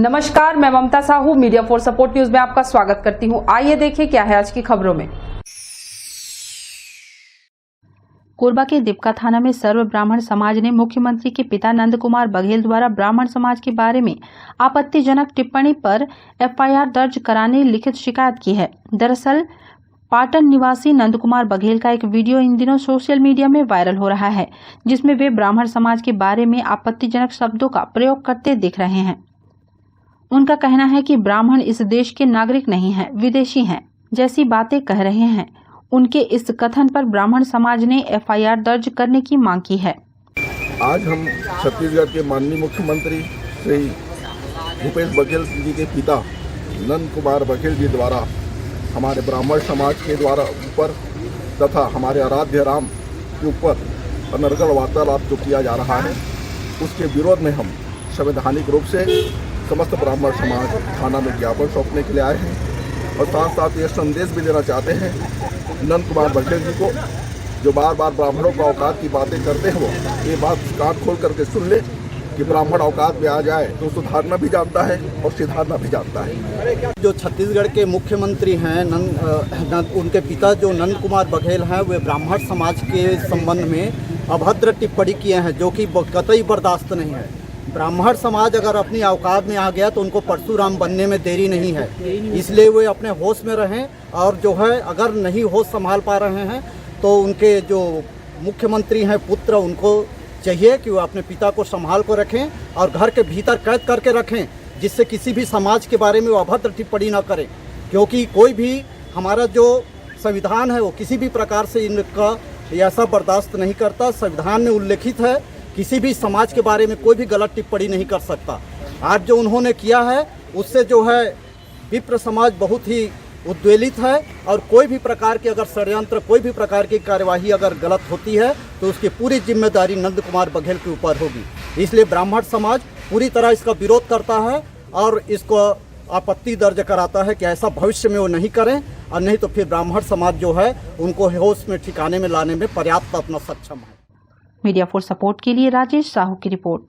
नमस्कार, मैं Mamta Sahu media for support news में आपका स्वागत करती हूं। आइए देखें क्या है आज की खबरों में। कोरबा के दीपका थाना में सर्व ब्राह्मण समाज ने मुख्यमंत्री के पिता नंद कुमार बघेल द्वारा ब्राह्मण समाज के बारे में आपत्तिजनक टिप्पणी पर एफआईआर दर्ज कराने लिखित शिकायत की है। दरअसल पाटन निवासी नंद कुमार बघेल का एक वीडियो इन दिनों सोशल मीडिया में वायरल हो रहा है, जिसमें वे ब्राह्मण समाज के बारे में आपत्तिजनक शब्दों का प्रयोग करते दिख रहे हैं। उनका कहना है कि ब्राह्मण इस देश के नागरिक नहीं हैं, विदेशी हैं जैसी बातें कह रहे हैं। उनके इस कथन पर ब्राह्मण समाज ने एफआईआर दर्ज करने की मांग की है। आज हम छत्तीसगढ़ के माननीय मुख्यमंत्री श्री भूपेश बघेल जी के पिता नंद कुमार बघेल जी द्वारा हमारे ब्राह्मण समाज के द्वारा ऊपर तथा हमारे आराध्य राम के ऊपर अनर्गल वार्तालाप जो किया जा रहा है, उसके विरोध में हम संवैधानिक रूप से समस्त ब्राह्मण समाज थाना में ज्ञापन सौंपने के लिए आए हैं और साथ साथ ये संदेश भी देना चाहते हैं नंद कुमार बघेल जी को, जो बार बार ब्राह्मणों का औकात की बातें करते हैं, वो ये बात कान खोल करके सुन ले कि ब्राह्मण औकात में आ जाए तो सुधारना भी जानता है और सुधारना भी जानता है। जो छत्तीसगढ़ के मुख्यमंत्री हैं उनके पिता जो नंद कुमार बघेल हैं, वे ब्राह्मण समाज के संबंध में अभद्र टिप्पणी किए हैं, जो कि कतई बर्दाश्त नहीं है। ब्राह्मण समाज अगर अपनी औकात में आ गया तो उनको परशुराम बनने में देरी नहीं है, इसलिए वे अपने होश में रहें। और जो है अगर नहीं होश संभाल पा रहे हैं तो उनके जो मुख्यमंत्री हैं पुत्र, उनको चाहिए कि वो अपने पिता को संभाल को रखें और घर के भीतर कैद करके रखें, जिससे किसी भी समाज के बारे में वो अभद्र टिप्पणी न करें। क्योंकि कोई भी हमारा जो संविधान है वो किसी भी प्रकार से इनका ऐसा बर्दाश्त नहीं करता। संविधान में उल्लेखित है किसी भी समाज के बारे में कोई भी गलत टिप्पणी नहीं कर सकता। आज जो उन्होंने किया है उससे जो है विप्र समाज बहुत ही उद्वेलित है और कोई भी प्रकार के अगर षड्यंत्र, कोई भी प्रकार की कार्यवाही अगर गलत होती है तो उसकी पूरी जिम्मेदारी नंद कुमार बघेल के ऊपर होगी। इसलिए ब्राह्मण समाज पूरी तरह इसका विरोध करता है और इसको आपत्ति दर्ज कराता है कि ऐसा भविष्य में वो नहीं करें, और नहीं तो फिर ब्राह्मण समाज जो है उनको होश में ठिकाने में लाने में पर्याप्त अपना सक्षम है। मीडिया फॉर सपोर्ट के लिए राजेश साहू की रिपोर्ट।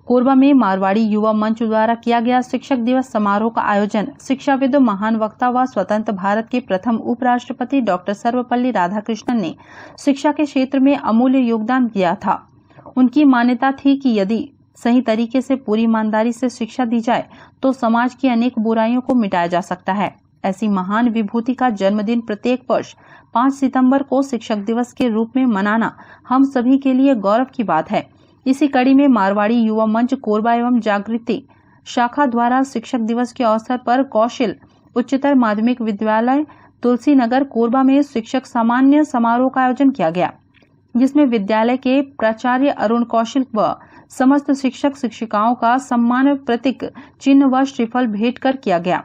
कोरबा में मारवाड़ी युवा मंच द्वारा किया गया शिक्षक दिवस समारोह का आयोजन शिक्षाविद, महान वक्ता व स्वतंत्र भारत के प्रथम उपराष्ट्रपति डॉक्टर सर्वपल्ली राधाकृष्णन ने शिक्षा के क्षेत्र में अमूल्य योगदान दिया था। उनकी मान्यता थी कि यदि सही तरीके से पूरी ईमानदारी से शिक्षा दी जाए तो समाज की अनेक बुराइयों को मिटाया जा सकता है। ऐसी महान विभूति का जन्मदिन प्रत्येक वर्ष 5 सितंबर को शिक्षक दिवस के रूप में मनाना हम सभी के लिए गौरव की बात है। इसी कड़ी में मारवाड़ी युवा मंच कोरबा एवं जागृति शाखा द्वारा शिक्षक दिवस के अवसर पर कौशल उच्चतर माध्यमिक विद्यालय तुलसी नगर कोरबा में शिक्षक सामान्य समारोह का आयोजन किया गया, जिसमें विद्यालय के प्राचार्य अरुण कौशल व समस्त शिक्षक शिक्षिकाओं का सम्मान प्रतीक चिन्ह व श्रीफल भेंट कर किया गया।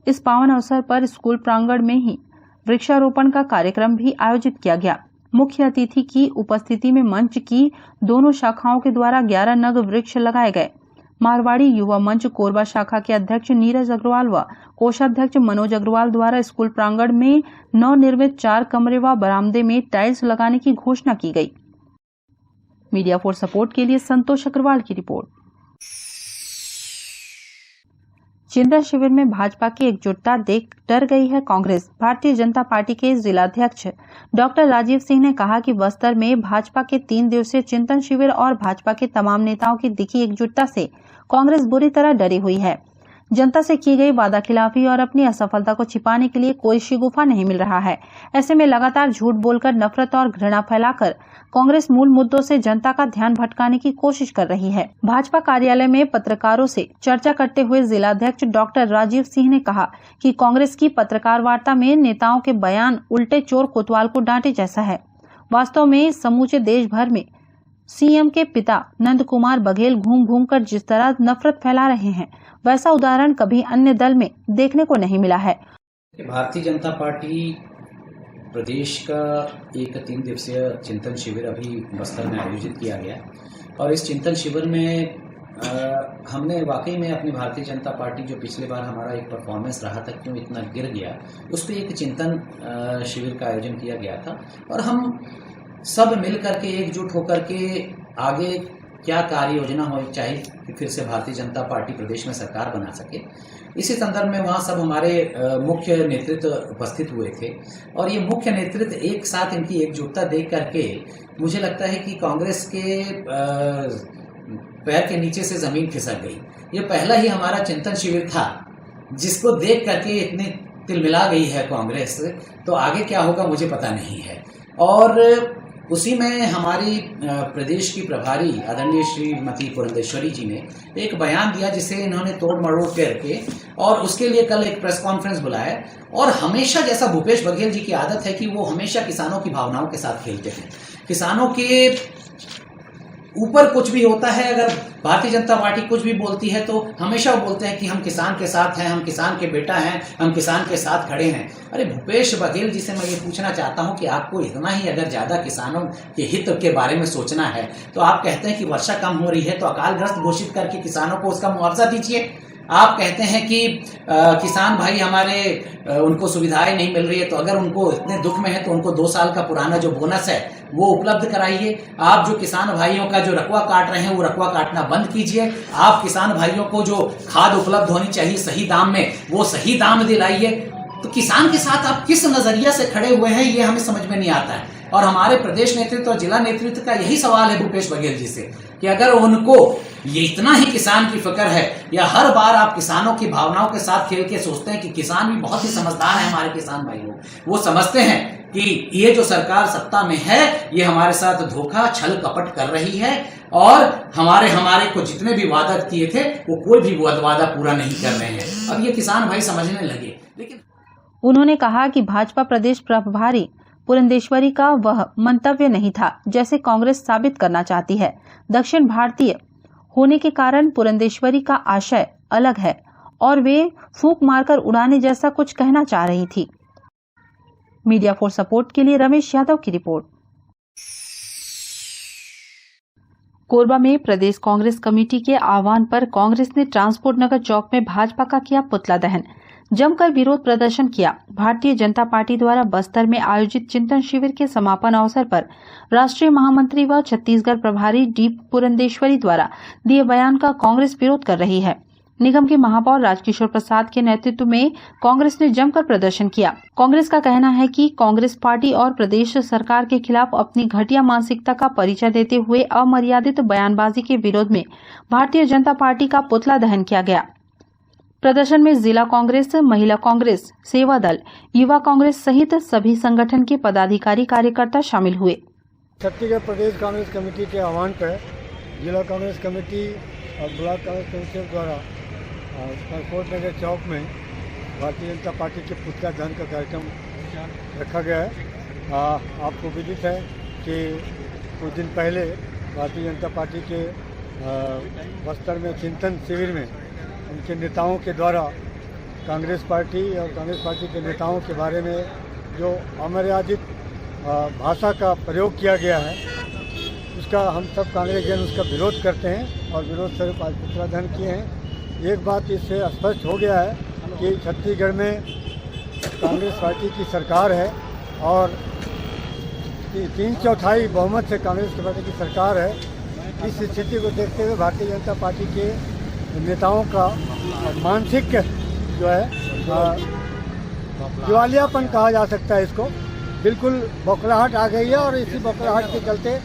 इस पावन अवसर पर स्कूल प्रांगण में ही वृक्षारोपण का कार्यक्रम भी आयोजित किया गया। मुख्य अतिथि की उपस्थिति में मंच की दोनों शाखाओं के द्वारा 11 नग वृक्ष लगाए गए। मारवाड़ी युवा मंच कोरबा शाखा के अध्यक्ष नीरज अग्रवाल व कोषाध्यक्ष मनोज अग्रवाल द्वारा स्कूल प्रांगण में नवनिर्मित 4 कमरे व बरामदे में टाइल्स लगाने की घोषणा की गई। मीडिया फॉर सपोर्ट के लिए संतोष अग्रवाल की रिपोर्ट। चिंतन शिविर में भाजपा की एकजुटता देख डर गई है कांग्रेस। भारतीय जनता पार्टी के जिलाध्यक्ष डॉक्टर राजीव सिंह ने कहा कि बस्तर में भाजपा के 3 दिवसीय चिंतन शिविर और भाजपा के तमाम नेताओं की दिखी एकजुटता से कांग्रेस बुरी तरह डरी हुई है। जनता से की गई वादाखिलाफी और अपनी असफलता को छिपाने के लिए कोई शिगुफा नहीं मिल रहा है। ऐसे में लगातार झूठ बोलकर, नफरत और घृणा फैलाकर कांग्रेस मूल मुद्दों से जनता का ध्यान भटकाने की कोशिश कर रही है। भाजपा कार्यालय में पत्रकारों से चर्चा करते हुए जिलाध्यक्ष डॉक्टर राजीव सिंह ने कहा कि कांग्रेस की पत्रकार वार्ता में नेताओं के बयान उल्टे चोर कोतवाल को डांटे जैसा है। वास्तव में समूचे देश भर में सीएम के पिता नंद कुमार बघेल घूम घूम कर जिस तरह नफरत फैला रहे हैं, वैसा उदाहरण कभी अन्य दल में देखने को नहीं मिला है। भारतीय जनता पार्टी प्रदेश का एक 3 दिवसीय चिंतन शिविर अभी बस्तर में आयोजित किया गया और इस चिंतन शिविर में हमने वाकई में अपनी भारतीय जनता पार्टी जो पिछले बार हमारा एक परफॉर्मेंस रहा था, क्यों इतना गिर गया, उस पर एक चिंतन शिविर का आयोजन किया गया था और हम सब मिल करके एकजुट होकर के आगे क्या कार्य योजना हो चाहिए कि फिर से भारतीय जनता पार्टी प्रदेश में सरकार बना सके। इसी संदर्भ में वहाँ सब हमारे मुख्य नेतृत्व उपस्थित हुए थे और ये मुख्य नेतृत्व एक साथ इनकी एकजुटता देख करके मुझे लगता है कि कांग्रेस के पैर के नीचे से जमीन खिसक गई। ये पहला ही हमारा चिंतन शिविर था जिसको देख करके इतनी तिलमिला गई है कांग्रेस, तो आगे क्या होगा मुझे पता नहीं है। और उसी में हमारी प्रदेश की प्रभारी आदरणीय श्रीमती पुरंदेश्वरी जी ने एक बयान दिया जिसे इन्होंने तोड़ मरोड़ करके, और उसके लिए कल एक प्रेस कॉन्फ्रेंस बुलाया। और हमेशा जैसा भूपेश बघेल जी की आदत है कि वो हमेशा किसानों की भावनाओं के साथ खेलते हैं। किसानों के ऊपर कुछ भी होता है, अगर भारतीय जनता पार्टी कुछ भी बोलती है तो हमेशा वो बोलते हैं कि हम किसान के साथ हैं, हम किसान के बेटा हैं, हम किसान के साथ खड़े हैं। अरे भूपेश बघेल जी से मैं ये पूछना चाहता हूं कि आपको इतना ही अगर ज्यादा किसानों के हित के बारे में सोचना है तो आप कहते हैं कि वर्षा कम हो रही है तो अकालग्रस्त घोषित करके किसानों को उसका मुआवजा दीजिए। आप कहते हैं कि किसान भाई हमारे उनको सुविधाएं नहीं मिल रही है, तो अगर उनको इतने दुख में है तो उनको 2 साल का पुराना जो बोनस है वो उपलब्ध कराइए। आप जो किसान भाइयों का जो रकवा काट रहे हैं वो रकवा काटना बंद कीजिए। आप किसान भाइयों को जो खाद उपलब्ध होनी चाहिए सही दाम में वो सही दाम दिलाइए। तो किसान के साथ आप किस नजरिया से खड़े हुए हैं ये हमें समझ में नहीं आता है। और हमारे प्रदेश नेतृत्व और जिला नेतृत्व का यही सवाल है भूपेश बघेल जी से कि अगर उनको ये इतना ही किसान की फिक्र है, या हर बार आप किसानों की भावनाओं के साथ खेल के सोचते हैं कि किसान भी बहुत ही समझदार है, हमारे किसान भाई लोग वो समझते हैं कि ये जो सरकार सत्ता में है ये हमारे साथ धोखा छल कपट कर रही है और हमारे को जितने भी वादा किए थे वो कोई भी वादा पूरा नहीं कर रहे हैं। अब ये किसान भाई समझने लगे। लेकिन उन्होंने कहा कि भाजपा प्रदेश प्रभारी पुरंदेश्वरी का वह मंतव्य नहीं था जैसे कांग्रेस साबित करना चाहती है। दक्षिण भारतीय होने के कारण पुरंदेश्वरी का आशय अलग है और वे फूंक मारकर उड़ाने जैसा कुछ कहना चाह रही थी। मीडिया फॉर सपोर्ट के लिए रमेश यादव की रिपोर्ट। कोरबा में प्रदेश कांग्रेस कमेटी के आह्वान पर कांग्रेस ने ट्रांसपोर्ट नगर चौक में भाजपा का किया पुतला दहन, जमकर विरोध प्रदर्शन किया। भारतीय जनता पार्टी द्वारा बस्तर में आयोजित चिंतन शिविर के समापन अवसर पर राष्ट्रीय महामंत्री व छत्तीसगढ़ प्रभारी डी पुरंदेश्वरी द्वारा दिए बयान का कांग्रेस विरोध कर रही है। निगम के महापौर राजकिशोर प्रसाद के नेतृत्व में कांग्रेस ने जमकर प्रदर्शन किया। कांग्रेस का कहना है कि कांग्रेस पार्टी और प्रदेश सरकार के खिलाफ अपनी घटिया मानसिकता का परिचय देते हुए अमर्यादित बयानबाजी के विरोध में भारतीय जनता पार्टी का पुतला दहन किया गया। प्रदर्शन में जिला कांग्रेस, महिला कांग्रेस, सेवा दल, युवा कांग्रेस सहित सभी संगठन के पदाधिकारी कार्यकर्ता शामिल हुए। छत्तीसगढ़ प्रदेश कांग्रेस कमेटी के आह्वान पर जिला कांग्रेस कमेटी और ब्लॉक कांग्रेस कमेटी द्वारा ट्रांसपोर्ट नगर चौक में भारतीय जनता पार्टी के पुतला दहन का कार्यक्रम रखा गया है। आपको विदित है कि कुछ दिन पहले भारतीय जनता पार्टी के बस्तर में चिंतन शिविर में उनके नेताओं के द्वारा कांग्रेस पार्टी और कांग्रेस पार्टी के नेताओं के बारे में जो अमर्यादित भाषा का प्रयोग किया गया है उसका हम सब कांग्रेसजन उसका विरोध करते हैं और विरोध स्वरूप आज पुतला दहन किए हैं। एक बात इससे स्पष्ट हो गया है कि छत्तीसगढ़ में कांग्रेस पार्टी की सरकार है और 3/4 बहुमत से कांग्रेस पार्टी की सरकार है। इस स्थिति को देखते हुए भारतीय जनता पार्टी के नेताओं का मानसिक जो है दिवालियापन कहा जा सकता है, इसको बिल्कुल बौखलाहट आ गई है और इसी बौखलाहट के चलते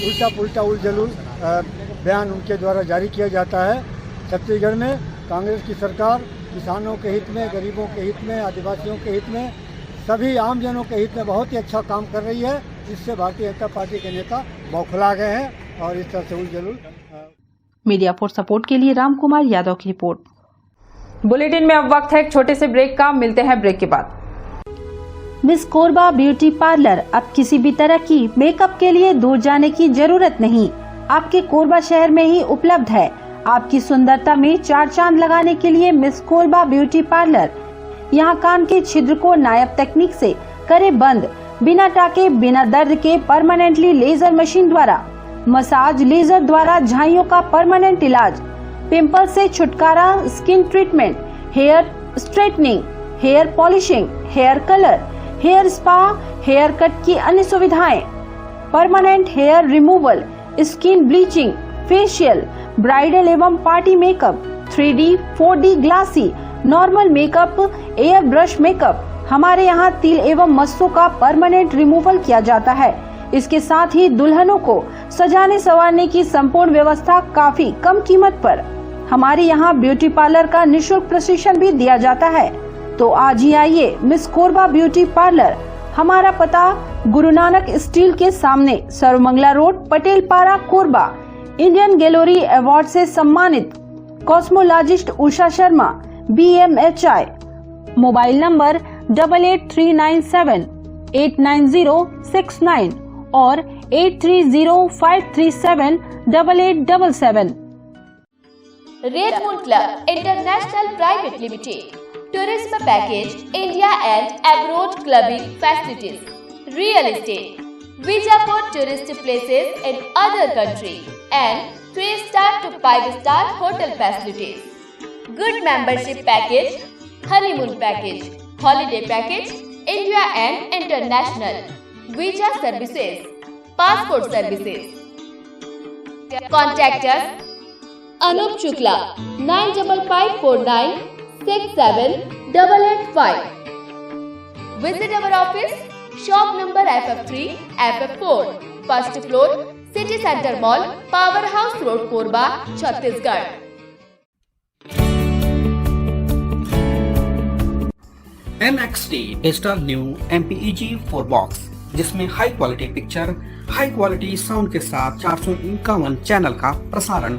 उल्टा पुल्टा उलझुल बयान उनके द्वारा जारी किया जाता है। छत्तीसगढ़ में कांग्रेस की सरकार किसानों के हित में, गरीबों के हित में, आदिवासियों के हित में, सभी आम जनों के हित में बहुत ही अच्छा काम कर रही है। इससे भारतीय जनता पार्टी के नेता बौखला गए हैं और इस तरह से उलझुल। मीडिया फॉर सपोर्ट के लिए राम कुमार यादव की रिपोर्ट। बुलेटिन में अब वक्त है एक छोटे से ब्रेक का, मिलते हैं ब्रेक के बाद। मिस कोरबा ब्यूटी पार्लर अब किसी भी तरह की मेकअप के लिए दूर जाने की जरूरत नहीं, आपके कोरबा शहर में ही उपलब्ध है। आपकी सुंदरता में 4 चांद लगाने के लिए मिस कोरबा ब्यूटी पार्लर। यहाँ कान के छिद्र को नायाब तकनीक से करे बंद, बिना टाके बिना दर्द के परमानेंटली लेजर मशीन द्वारा, मसाज लेजर द्वारा झाइयों का परमानेंट इलाज, पिंपल से छुटकारा, skin treatment, hair straightening, hair polishing, hair colour, hair spa, hair cut की अन्य सुविधाएं, permanent hair removal, skin bleaching, facial, bridal एवं party makeup, 3D, 4D glassy, normal makeup, air brush makeup. हमारे यहाँ तिल एवं मस्सों का परमानेंट रिमूवल किया जाता है। इसके साथ ही दुल्हनों को सजाने संवारने की संपूर्ण व्यवस्था काफी कम कीमत पर। हमारे यहाँ ब्यूटी पार्लर का निःशुल्क प्रशिक्षण भी दिया जाता है। तो आज ही आइए मिस कोरबा ब्यूटी पार्लर। हमारा पता गुरु नानक स्टील के सामने, सर्वमंगला रोड, पटेल पारा, कोरबा। इंडियन गैलरी अवार्ड से सम्मानित cosmologist Usha Sharma, BMHI। Mobile number 8839789069 और 8305378877। Red moon club international private limited, tourism package, India and abroad clubbing facilities, real estate, visa for tourist places in other country and 3-star to 5-star hotel facilities, good membership package, honeymoon package, holiday package, India and international, visa services, passport services. Contact us Anup Shukla 9554967885. Visit our office, shop number FF3, FF4, first floor, City Center Mall, Powerhouse Road, Korba, Chhattisgarh. NXT digital new MPEG 4 box, जिसमें high quality picture, high quality sound के साथ 451 channel का प्रसारण।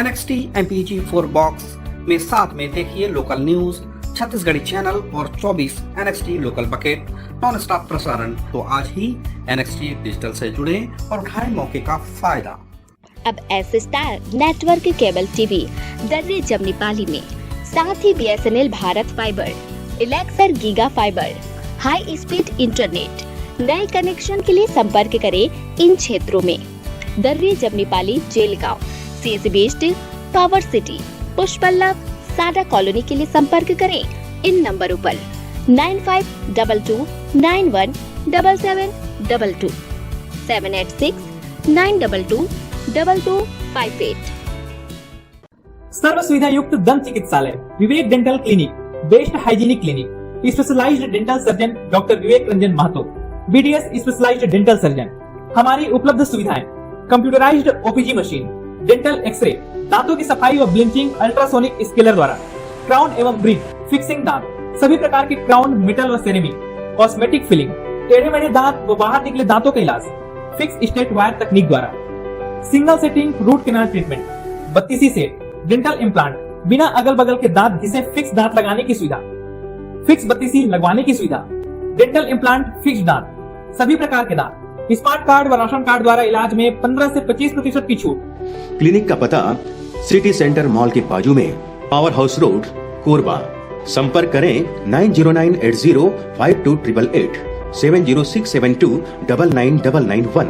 NXT MPEG 4 box में साथ में देखिए local news, Chhattisgarhi channel और 24 NXT local bucket non stop प्रसारण। तो आज ही NXT डिजिटल से जुड़े और उठाएं मौके का फायदा। अब S star network cable TV Darri Jamnipali में, साथ ही BSNL भारत फाइबर, इलेक्सर giga fibre, high speed internet. नए कनेक्शन के लिए संपर्क करें इन क्षेत्रों में: Darri Jamnipali, Jelgaon, CSB east, power city, Pushpallav, SADA colony के लिए संपर्क करें इन नंबरों पर 9522917722, 786-922-2258। सर्व सुविधा युक्त दंत चिकित्सालय Vivek dental clinic, best hygienic clinic, specialised dental surgeon doctor Vivek Ranjan Mahto, BDS specialised dental surgeon. हमारी उपलब्ध सुविधाएं: computerised OPG machine, dental x ray, दांतों की सफाई व ब्लीचिंग अल्ट्रासोनिक स्केलर द्वारा, क्राउन एवं ब्रिज, फिक्सिंग दांत, सभी प्रकार के क्राउन, मेटल व सेरेमिक, कॉस्मेटिक फिलिंग, टेढ़े मेढ़े दांत व बाहर निकले दांतों का इलाज फिक्स स्टेट वायर तकनीक द्वारा, single setting root canal treatment, 32 set, dental implant, बिना अगल बगल के दांत घिसे फिक्स दांत लगाने की सुविधा, फिक्स 32 लगवाने की सुविधा, डेंटल इम्प्लांट, फिक्स दांत, सभी प्रकार के दांत, स्मार्ट कार्ड व राशन कार्ड द्वारा इलाज में 15 से 25% की छूट। क्लिनिक का पता सिटी सेंटर मॉल के बाजू में, पावर हाउस रोड, कोरबा। संपर्क करें 9098052888, 70672999991,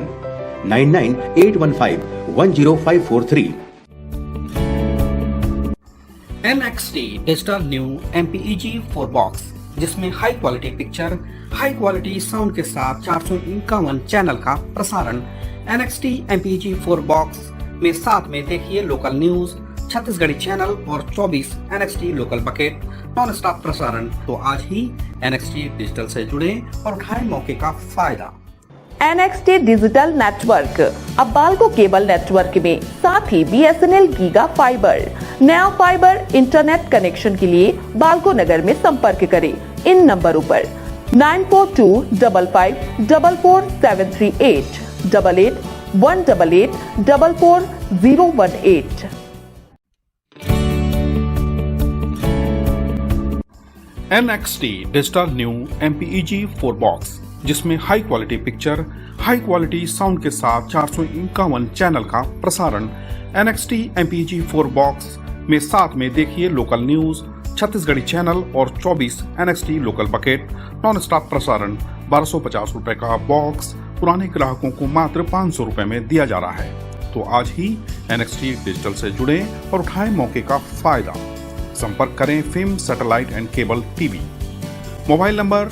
9981510543। NXT digital new MPEG 4 box, जिसमें high quality picture, high quality sound के साथ 451 चैनल का प्रसारण। NXT MPEG 4 बॉक्स में साथ में देखिए लोकल न्यूज, छत्तीसगढ़ी चैनल और 24 NXT local bucket non stop प्रसारण। तो आज ही NXT डिजिटल से जुड़े और उठाएं मौके का फायदा। NXT डिजिटल नेटवर्क अब बाल्को केबल नेटवर्क में, साथ ही BSNL गीगा फाइबर। नया फाइबर इंटरनेट कनेक्शन के लिए बाल्को नगर में संपर्क करें इन नंबरों पर 9425544738, 8818844018। NXT digital new MPEG 4 box, जिसमें high quality picture, high quality sound के साथ 451 चैनल का प्रसारण। NXT MPEG 4 बॉक्स में साथ में देखिए लोकल न्यूज, छत्तीसगढ़ी चैनल और 24 NXT local bucket non stop प्रसारण। 1250 रुपए का बॉक्स पुराने ग्राहकों को मात्र 500 रुपए में दिया जा रहा है। तो आज ही NXT डिजिटल से जुड़े और उठाएं मौके का फायदा। संपर्क करें film satellite and cable TV. Mobile number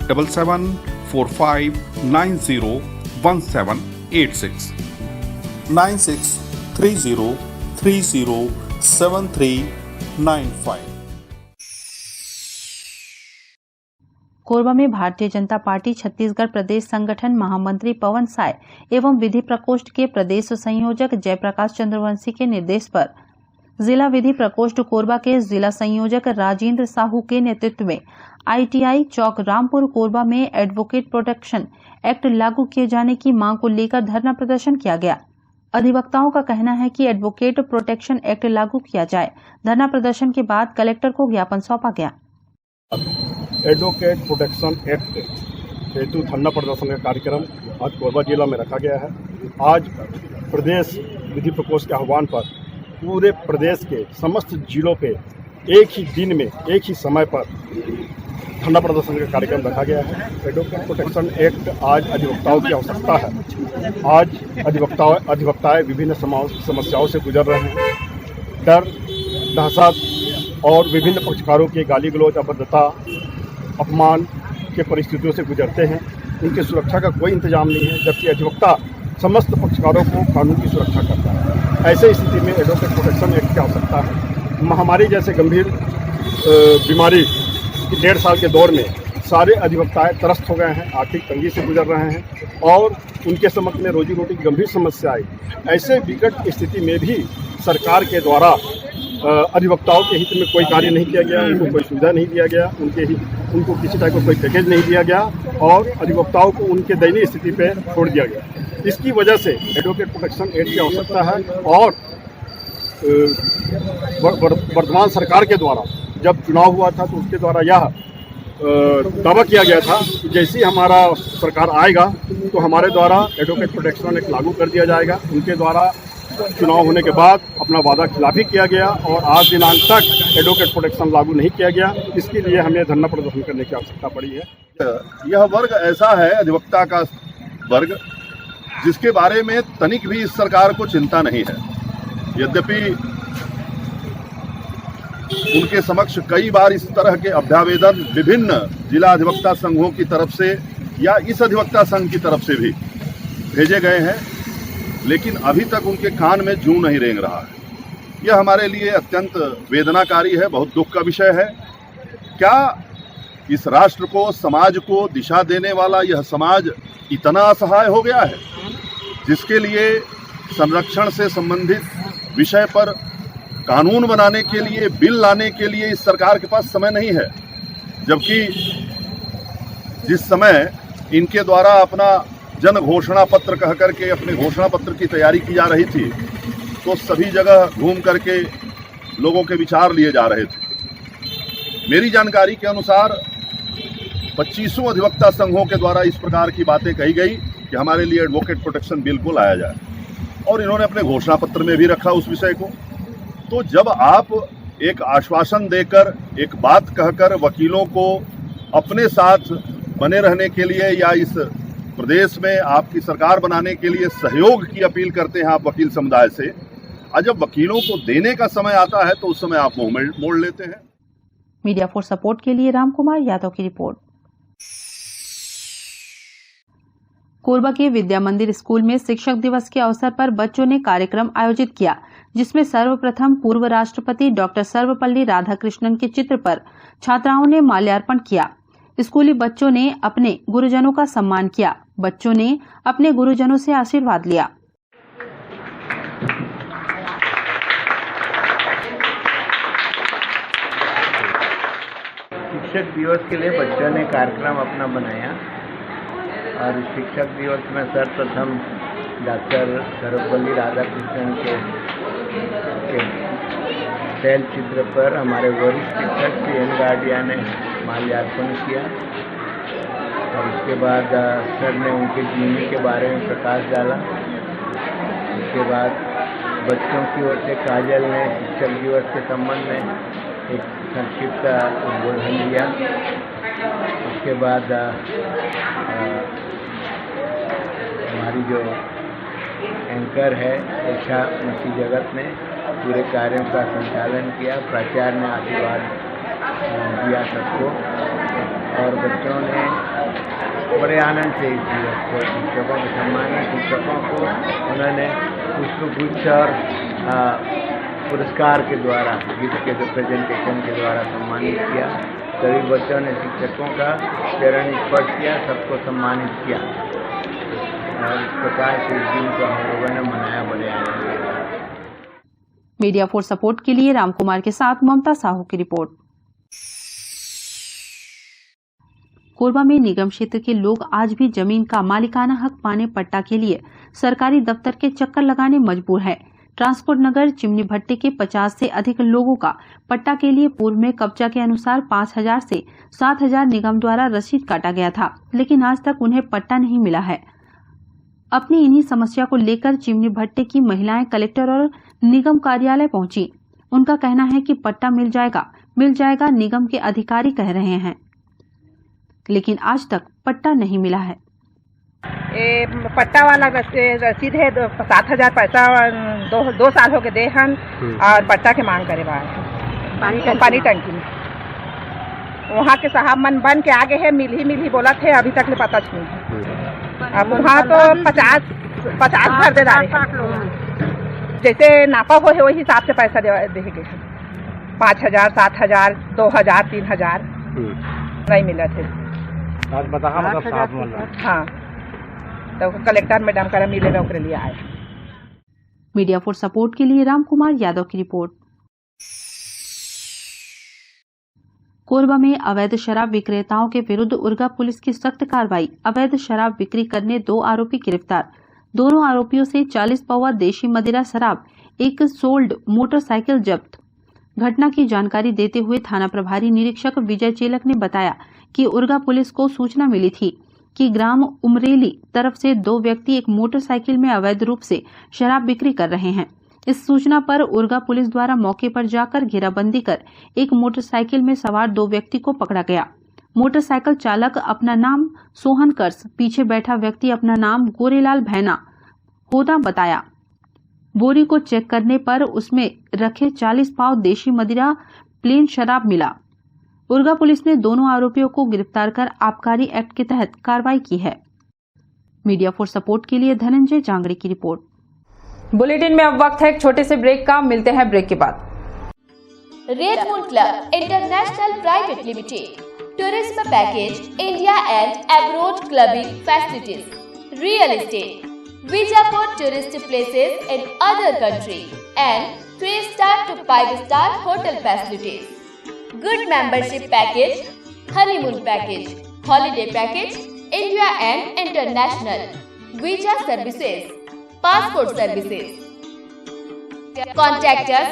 7745901786, 30307395। Korba में भारतीय जनता पार्टी छत्तीसगढ़ प्रदेश संगठन महामंत्री पवन साय एवं विधि प्रकोष्ठ के प्रदेश संयोजक जयप्रकाश चंद्रवंशी के निर्देश पर जिला विधि प्रकोष्ठ कोरबा के जिला संयोजक राजेंद्र साहू के नेतृत्व में ITI चौक रामपुर कोरबा में एडवोकेट प्रोटेक्शन एक्ट लागू किए जाने की मांग को लेकर धरना प्रदर्शन किया गया। अधिवक्ताओं का कहना है कि एडवोकेट प्रोटेक्शन एक्ट लागू किया जाए। धरना प्रदर्शन के बाद कलेक्टर को ज्ञापन सौंपा गया। एडवोकेट प्रोटेक्शन एक्ट हेतु धरना प्रदर्शन का कार्यक्रम आज कोरबा जिला में रखा गया है। आज प्रदेश विधि प्रकोष्ठ के आह्वान पर पूरे प्रदेश के समस्त जिलों पे एक ही दिन में एक ही समय पर धरना प्रदर्शन का कार्यक्रम रखा गया है। एडवोकेट प्रोटेक्शन एक्ट आज अधिवक्ताओं की आवश्यकता है। आज अधिवक्ताएं विभिन्न समस्याओं से गुजर रहे हैं। डर, दहशत और विभिन्न पक्षकारों के गाली गलौज, अभद्रता, अपमान के परिस्थितियों से गुजरते हैं। उनकी सुरक्षा का कोई इंतजाम नहीं है, जबकि अधिवक्ता समस्त पक्षकारों को कानून की सुरक्षा करता है। ऐसे स्थिति में एडवोकेट प्रोटेक्शन एक्ट की आवश्यकता है। महामारी जैसे गंभीर बीमारी 1.5 साल के दौर में सारे अधिवक्ताएं त्रस्त हो गए हैं, आर्थिक तंगी से गुजर रहे हैं और उनके समक्ष में रोजी रोटी की गंभीर समस्या आई। ऐसे विकट स्थिति में भी सरकार के द्वारा अधिवक्ताओं के हित में कोई कार्य नहीं किया गया, उनको कोई सुविधा नहीं दिया गया, उनको किसी टाइप का कोई पैकेज नहीं दिया गया और अधिवक्ताओं को उनके दयनीय स्थिति पर छोड़ दिया गया। इसकी वजह से एडवोकेट प्रोटेक्शन एक्ट की आवश्यकता है और वर्तमान सरकार के द्वारा जब चुनाव हुआ था तो उसके द्वारा यह दावा किया गया था कि जैसे ही हमारा सरकार आएगा तो हमारे द्वारा एडवोकेट प्रोटेक्शन एक्ट लागू कर दिया जाएगा। उनके द्वारा चुनाव होने के बाद अपना वादा खिलाफी किया गया और आज दिनांक तक एडवोकेट प्रोटेक्शन लागू नहीं किया गया। इसके लिए हमें धरना प्रदर्शन करने की आवश्यकता पड़ी है। यह वर्ग ऐसा है, अधिवक्ता का वर्ग, जिसके बारे में तनिक भी इस सरकार को चिंता नहीं है। यद्यपि उनके समक्ष कई बार इस तरह के अभ्यावेदन विभिन्न जिला अधिवक्ता संघों की तरफ से या इस अधिवक्ता संघ की तरफ से भी भेजे गए हैं, लेकिन अभी तक उनके कान में जूं नहीं रेंग रहा है। यह हमारे लिए अत्यंत वेदनाकारी है, बहुत दुख का विषय है। क्या इस राष्ट्र को, समाज को दिशा देने वाला यह समाज इतना असहाय हो गया है, जिसके लिए संरक्षण से संबंधित विषय पर कानून बनाने के लिए, बिल लाने के लिए इस सरकार के पास समय नहीं है? जबकि जिस समय इनके द्वारा अपना जन घोषणा पत्र कह करके अपने घोषणा पत्र की तैयारी की जा रही थी, तो सभी जगह घूम करके लोगों के विचार लिए जा रहे थे। मेरी जानकारी के अनुसार 25 अधिवक्ता संघों के द्वारा इस प्रकार की बातें कही गई कि हमारे लिए एडवोकेट प्रोटेक्शन बिल को लाया जाए, और इन्होंने अपने घोषणा पत्र में भी रखा उस विषय को। तो जब आप एक आश्वासन देकर, एक बात कहकर वकीलों को अपने साथ बने रहने के लिए या इस प्रदेश में आपकी सरकार बनाने के लिए सहयोग की अपील करते हैं आप वकील समुदाय से, और जब वकीलों को देने का समय आता है तो उस समय आप मुंह मोड़ लेते हैं। मीडिया फॉर सपोर्ट के लिए रामकुमार यादव की रिपोर्ट। कोरबा के विद्या मंदिर स्कूल में शिक्षक दिवस के अवसर पर बच्चों ने कार्यक्रम आयोजित किया, जिसमें सर्वप्रथम पूर्व राष्ट्रपति डॉक्टर सर्वपल्ली राधाकृष्णन के चित्र पर छात्राओं ने माल्यार्पण किया। स्कूली बच्चों ने अपने गुरुजनों का सम्मान किया। बच्चों ने अपने गुरुजनों से आशीर्वाद लिया। शिक्षक दिवस के लिए बच्चों ने कार्यक्रम अपना बनाया और शिक्षक दिवस में सर्वप्रथम डॉक्टर सर्वपल्ली राधाकृष्णन के तैल चित्र पर हमारे वरिष्ठ शिक्षक CN गार्डिया ने माल्यार्पण किया और उसके बाद सर ने उनके जीवनी के बारे में प्रकाश डाला। उसके बाद बच्चों की ओर से काजल ने शिक्षक दिवस के संबंध में एक संक्षिप्त उद्बोधन दिया। उसके बाद हमारी जो एंकर है इच्छा मसी जगत ने पूरे कार्यों का संचालन किया। प्राचार्य ने आशीर्वाद दिया सबको और बच्चों ने बड़े आनंद से इस दिवस को शिक्षकों के सम्मान में शिक्षकों को उन्होंने पुष्पगुच्छ और पुरस्कार के द्वारा, गिफ्ट के प्रेजेंटेशन के द्वारा सम्मानित किया। सभी बच्चों ने शिक्षकों का चरण स्पर्श किया, सबको सम्मानित किया और इस प्रकार से इस दिन को हम लोगों ने मनाया बड़े आनंद के साथ। मीडिया फॉर सपोर्ट के लिए रामकुमार के साथ ममता साहू की रिपोर्ट। कोरबा में निगम क्षेत्र के लोग आज भी जमीन का मालिकाना हक पाने पट्टा के लिए सरकारी दफ्तर के चक्कर लगाने मजबूर है। ट्रांसपोर्ट नगर चिमनी भट्टे के 50 से अधिक लोगों का पट्टा के लिए पूर्व में कब्जा के अनुसार 5,000 से 7,000 निगम द्वारा रसीद काटा गया था, लेकिन आज तक उन्हें पट्टा नहीं मिला है। अपनी इन्हीं समस्या को लेकर चिमनी भट्टे की महिलाएं कलेक्टर और निगम कार्यालय पहुंची। उनका कहना है कि पट्टा मिल जाएगा, निगम के अधिकारी कह रहे हैं, लेकिन आज तक पट्टा नहीं मिला है। पट्टा वाला रसीद है 7,000 पैसा 2 साल हो गए देहन और पट्टा के मांग करे बाहर पानी टंकी में। वहाँ के साहब मन बन के आगे है, मिल ही बोला थे, अभी तक पता नहीं है। अब वहाँ तो 50 घर दे डाले, जैसे नापा हो है वही हिसाब से पैसा देंगे। 5,000 7,000 2,000 3,000 नहीं मिला थे। हाँ, तो कलेक्टर मैडम का मिलेगा उसके लिए आए। मीडिया फॉर सपोर्ट के लिए रामकुमार यादव की रिपोर्ट। कोरबा में अवैध शराब विक्रेताओं के विरुद्ध उर्गा पुलिस की सख्त कार्रवाई। अवैध शराब बिक्री करने 2 आरोपी गिरफ्तार। दोनों आरोपियों से 40 पौवा देशी मदिरा शराब, एक सोल्ड मोटरसाइकिल जब्त। घटना की जानकारी देते हुए थाना प्रभारी निरीक्षक विजय चेलक ने बताया कि उर्गा पुलिस को सूचना मिली थी कि ग्राम उमरेली तरफ से 2 व्यक्ति एक मोटरसाइकिल में अवैध रूप से शराब बिक्री कर रहे हैं। इस सूचना पर उर्गा पुलिस द्वारा मौके पर जाकर घेराबंदी कर एक मोटरसाइकिल में सवार 2 व्यक्ति को पकड़ा गया। मोटरसाइकिल चालक अपना नाम सोहन कर्स, पीछे बैठा व्यक्ति अपना नाम गोरेलाल भैना होदा बताया। बोरी को चेक करने पर उसमें रखे 40 पाव देशी मदिरा प्लेन शराब मिला। उर्गा पुलिस ने दोनों आरोपियों को गिरफ्तार कर आबकारी एक्ट के तहत कार्रवाई की है। मीडिया फॉर सपोर्ट के लिए धनंजय जांगड़े की रिपोर्ट। बुलेटिन में अब वक्त है एक छोटे से ब्रेक का, मिलते हैं ब्रेक के बाद। Red moon club international private limited, tourism package, India and abroad clubbing facilities, real estate, visa for tourist places in other country, and 3-star to 5-star hotel facilities. Good membership package, honeymoon package, holiday package, India and international, visa services, passport services. Contact us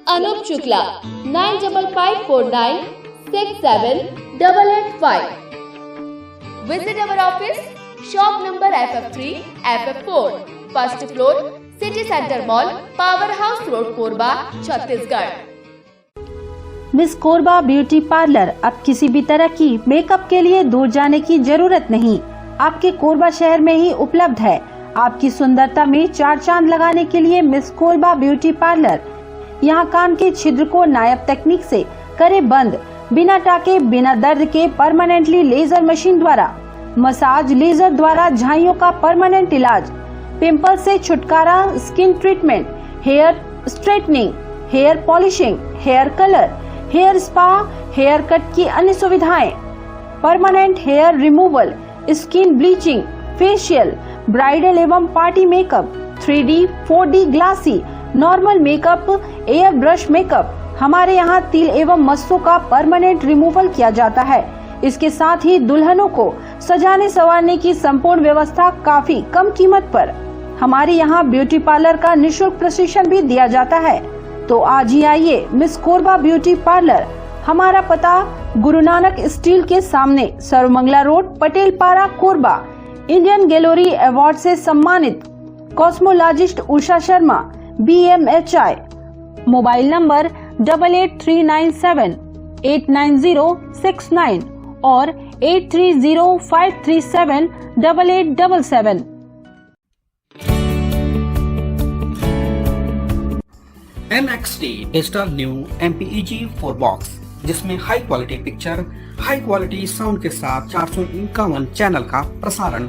Anup Shukla 95549 67885. Visit our office, shop number FF3, FF4, first floor, City Center Mall, Power House Road, Korba, Chhattisgarh. Miss Korba beauty parlour, अब किसी भी तरह की makeup के लिए दूर जाने की जरूरत नहीं, आपके कोरबा शहर में ही उपलब्ध है। आपकी सुंदरता में 4 चांद लगाने के लिए मिस कोरबा ब्यूटी पार्लर। यहाँ कान के छिद्र को नायाब तकनीक से करे बंद, बिना टाके बिना दर्द के परमानेंटली लेजर मशीन द्वारा, मसाज लेजर द्वारा झाइयों का परमानेंट इलाज, पिंपल से छुटकारा, skin treatment, hair straightening, hair polishing, hair colour, hair spa, hair cut की अन्य सुविधाएं, permanent hair removal, skin bleaching, facial, bridal एवं party makeup, 3D 4D glassy, normal makeup, air brush makeup. हमारे यहाँ तिल एवं मस्सों का परमानेंट रिमूवल किया जाता है। इसके साथ ही दुल्हनों को सजाने संवारने की संपूर्ण व्यवस्था काफी कम कीमत पर। हमारे यहाँ ब्यूटी पार्लर का निःशुल्क प्रशिक्षण भी दिया जाता है। तो आज ही आइए मिस कोरबा ब्यूटी पार्लर। हमारा पता गुरु नानक स्टील के सामने, सर्वमंगला रोड, पटेल पारा, कोरबा। इंडियन गैलरी अवार्ड से सम्मानित cosmologist Usha Sharma, BMHI। Mobile number 8839789069 और 8305378877। NXT digital new MPEG 4 box, जिसमें high quality picture, high quality sound के साथ 451 चैनल का प्रसारण।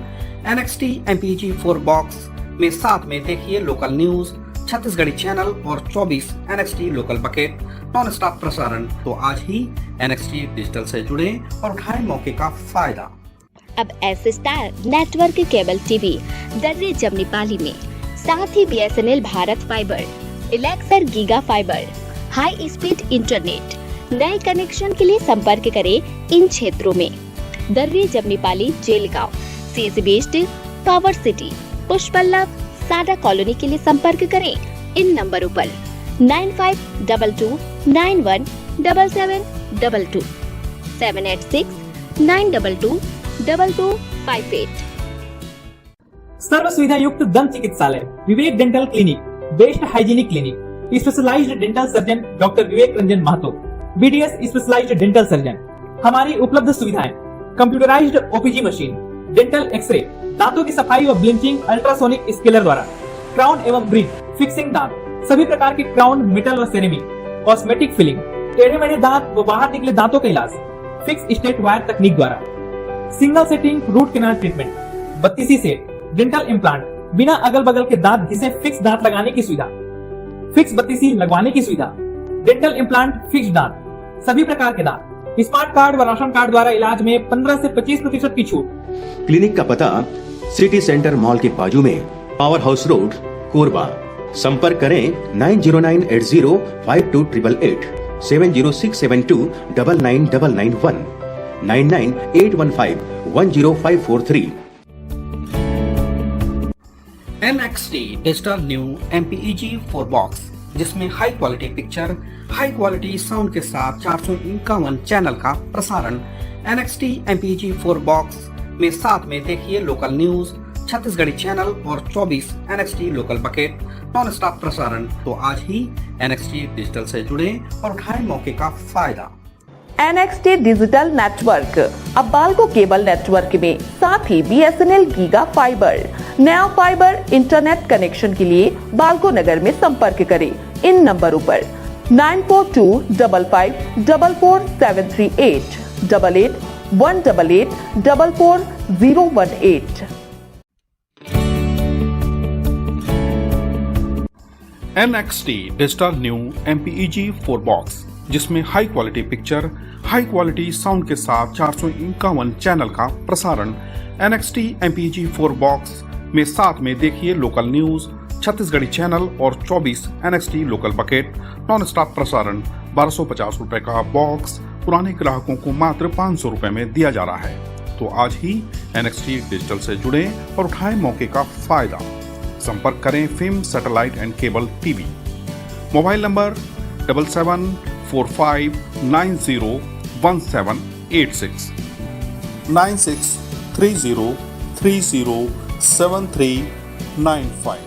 NXT MPEG 4 बॉक्स में साथ में देखिए लोकल न्यूज, छत्तीसगढ़ी चैनल और 24 NXT local bucket non stop प्रसारण। तो आज ही NXT डिजिटल से जुड़े और उठाएं मौके का फायदा। अब S star network cable TV दर्रे जमनी पाली में, साथ ही BSNL भारत फाइबर, इलेक्सर giga fibre, high speed internet. नए कनेक्शन के लिए संपर्क करें इन क्षेत्रों में: दर्रे जमनी पाली, जेलगांव, CSB स्टील, पावर सिटी, पुष्पल्लव, सादा कॉलोनी के लिए संपर्क करें इन नंबरों पर 9522917722, 786-922-2258। सर्व सुविधा युक्त दंत चिकित्सालय Vivek dental clinic, best hygienic clinic, specialised dental surgeon doctor Vivek Ranjan Mahto, BDS specialised dental surgeon. हमारी उपलब्ध सुविधाएं: computerised OPG machine, dental x ray, दांतों की सफाई व ब्लीचिंग अल्ट्रासोनिक स्केलर द्वारा, क्राउन एवं ब्रिज, फिक्सिंग दांत, सभी प्रकार के क्राउन, मेटल व सेरेमिक, कॉस्मेटिक फिलिंग, टेढ़े मेढ़े दांत व बाहर निकले दांतों का इलाज फिक्स स्टेट वायर तकनीक द्वारा, single setting root canal treatment, 32 set, dental implant, बिना अगल बगल के दांत घिसे फिक्स दांत लगाने की सुविधा, फिक्स 32 लगवाने की सुविधा, डेंटल इम्प्लांट, फिक्स दांत, सभी प्रकार के दांत, स्मार्ट कार्ड व राशन कार्ड द्वारा इलाज में 15 से 25% की छूट। क्लिनिक का पता सिटी सेंटर मॉल के बाजू में, पावर हाउस रोड, कोरबा। संपर्क करें 9098052888, 70672999991, 9981510543। NXT digital new MPEG 4 box, जिसमें high quality picture, high quality sound के साथ 451 चैनल का प्रसारण। NXT MPEG 4 बॉक्स में साथ में देखिए लोकल न्यूज, छत्तीसगढ़ी चैनल और 24 NXT local bucket non stop प्रसारण। तो आज ही NXT डिजिटल से जुड़े और उठाएं मौके का फायदा। NXT डिजिटल नेटवर्क अब बाल्को केबल नेटवर्क में, साथ ही BSNL गीगा फाइबर, नया फाइबर इंटरनेट कनेक्शन के लिए बाल्को नगर में संपर्क करें इन नंबरों पर 9425544738, 8818844018। NXT digital new MPEG 4 box, जिसमें high quality picture, high quality sound के साथ 451 चैनल का प्रसारण। NXT MPEG 4 बॉक्स में साथ में देखिए लोकल न्यूज, छत्तीसगढ़ी चैनल और 24 NXT local bucket non stop प्रसारण। 1250 रुपए का बॉक्स पुराने ग्राहकों को मात्र 500 रुपए में दिया जा रहा है। तो आज ही NXT डिजिटल से जुड़े और उठाएं मौके का फायदा। संपर्क करें film satellite and cable TV. Mobile number 7745901786, 9630307395।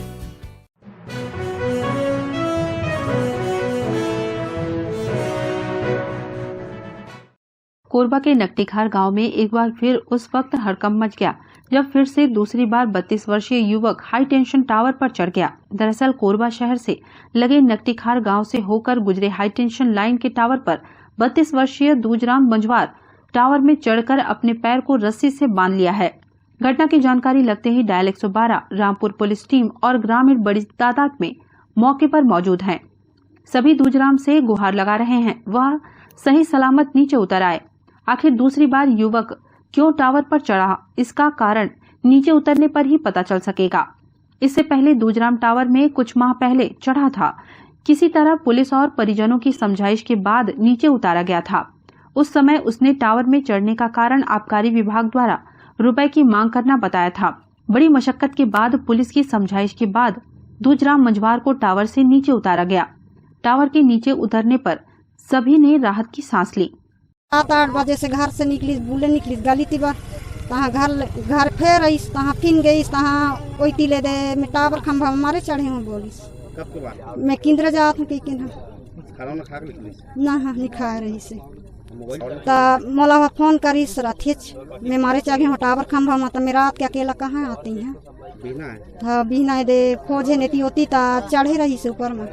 Korba के नकटीखार गांव में एक बार फिर उस वक्त हड़कंप मच गया जब फिर से दूसरी बार 32 वर्षीय युवक हाई टेंशन टावर पर चढ़ गया। दरअसल कोरबा शहर से लगे नकटीखार गांव से होकर गुजरे हाई टेंशन लाइन के टावर पर 32 वर्षीय दूजराम मंजवार टावर में चढ़कर अपने पैर को रस्सी से बांध लिया है। घटना की जानकारी लगते ही डायल 112 रामपुर पुलिस टीम और ग्रामीण बड़ी तादाद में मौके पर मौजूद हैं। सभी दूजराम से गुहार लगा रहे हैं वह सही सलामत नीचे उतर आए। आखिर दूसरी बार युवक क्यों टावर पर चढ़ा, इसका कारण नीचे उतरने पर ही पता चल सकेगा। इससे पहले दूजराम टावर में कुछ माह पहले चढ़ा था। किसी तरह पुलिस और परिजनों की समझाइश के बाद नीचे उतारा गया था। उस समय उसने टावर में चढ़ने का कारण आबकारी विभाग द्वारा रुपए की मांग करना बताया था। बड़ी मशक्कत के बाद पुलिस की समझाइश के बाद दूजराम मंजवार को टावर से नीचे उतारा गया। टावर के नीचे उतरने पर सभी ने राहत की सांस ली। 7-8 बजे से घर से निकली, बुले निकली गली थी बार तहाँ घर फेर रही तहाँ फिन गई तहाँ कोई तिले दे में टावर खंभा हमारे चढ़े हूँ बोलिस। कब के बाद? मैं किंद्र जात हूँ कि खाना ना खा के निकली ना हाँ नहीं खा रही से तो मोला फोन करी राथेच मैं मारे चढ़े हूँ टावर खंभा में तो मैं रात के अकेला कहाँ आती हैं। बिना है हाँ बिना दे खोजे नहीं होती तो चढ़े रही से ऊपर में।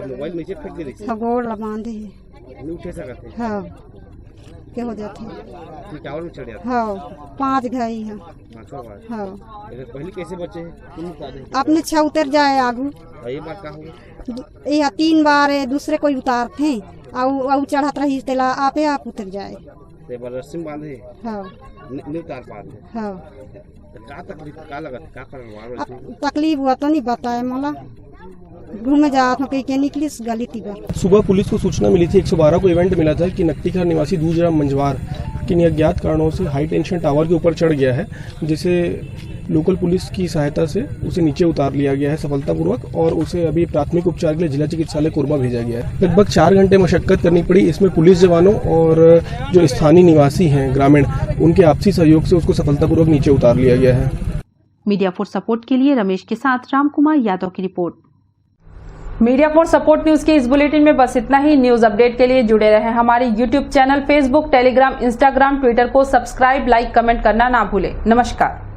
मोबाइल नीचे फेंक दे रही हाँ गोड़ बांधे नहीं उठे सकते। हाँ के हो जाते फिर टावर में चढ़ जाते हाँ 5 घाई है 5 बार हाँ पहले कैसे बचे अपने 6 उतर जाए आगू ये बार का हुआ यह 3 बार दूसरे कोई उतारते और चढ़त रही तेला आपे आप उतर जाए रस्सी में बांधे हाँ नहीं उतार पाते हाँ का तकलीफ का लगत का कर तकलीफ हुआ तो नहीं बताए मला घूमे जा के निकली गली थी बार। सुबह पुलिस को सूचना मिली थी 112 को इवेंट मिला था कि नकटीखर निवासी दूजराम मंजवार किन अज्ञात कारणों से हाई टेंशन टावर के ऊपर चढ़ गया है, जिसे लोकल पुलिस की सहायता से उसे नीचे उतार लिया गया है सफलतापूर्वक और उसे अभी प्राथमिक उपचार के लिए जिला चिकित्सालय कोरबा भेजा गया है। लगभग 4 घंटे मशक्कत करनी पड़ी, इसमें पुलिस जवानों और जो स्थानीय निवासी हैं ग्रामीण उनके आपसी सहयोग से उसको सफलतापूर्वक नीचे उतार लिया गया है। मीडिया फॉर सपोर्ट के लिए रमेश के साथ रामकुमार यादव की report. Media for support news के इस बुलेटिन में बस इतना ही। न्यूज अपडेट के लिए जुड़े रहें हमारे YouTube channel, Facebook, Telegram, Instagram, Twitter को सब्सक्राइब, लाइक, कमेंट करना ना भूलें। नमस्कार।